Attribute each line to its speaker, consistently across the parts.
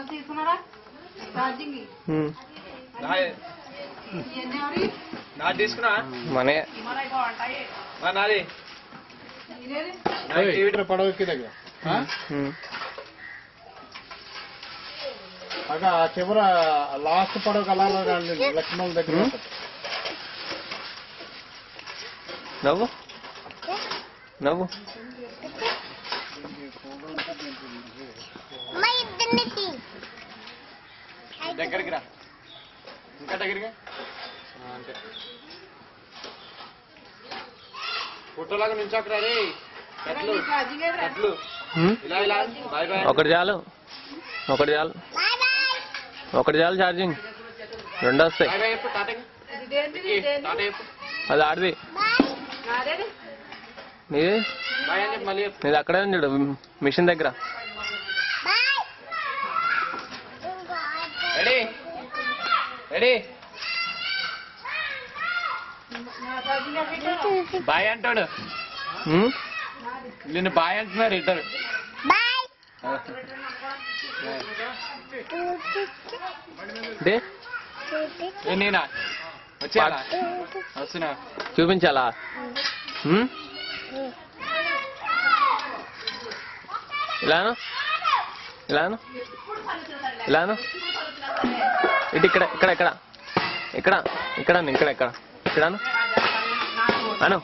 Speaker 1: తీసుకున్నారా
Speaker 2: తీసుకున్నా మనే నాది
Speaker 3: పడవకి దగ్గర అక్కడ చివర లాస్ట్ పడవ కలాలి లక్ష్మణ దగ్గర
Speaker 2: నవ్వు నవ్వు దగ్గరికి రా ఇంకా దగ్గరగా అంతే ఫోటోలాగా నించోకరా రే ఇలా ఇలా బాయ్ బాయ్ ఒకటి చాలు ఛార్జింగ్ రెండు వస్తాయి అది ఆడిది నీది నీది అక్కడే ఉంది మిషన్ దగ్గర రెడీ రెడీ బాయ్ అంటాడు నిన్ను బాయ్ అంటున్నారు ఇద్దరు నేనా వచ్చా వస్తున్నా చూపించాలా ఇలాను ఇలాను ఇలాను ఇటు ఇక్కడ ఇక్కడ ఇక్కడ ఇక్కడ ఇక్కడ ఇక్కడ ఇక్కడ ఇక్కడను అను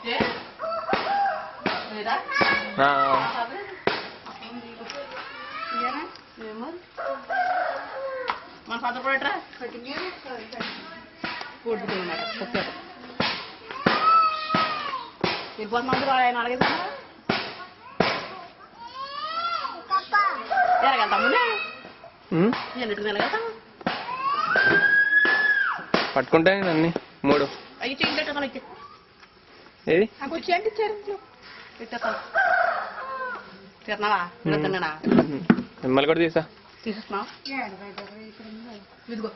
Speaker 1: మన పాత పడట్రా వెళ్ళిపోతున్నా ఆయన అడగదా ఎలాగెళ్తాము
Speaker 2: పట్టుకుంటే అన్ని మూడు
Speaker 1: అవి చేయించే
Speaker 2: ఏది
Speaker 1: వచ్చి తిన్నావా తిన్నా
Speaker 2: మిమ్మల్ని కూడా తీసా
Speaker 1: తీసుకున్నావు ఇదిగో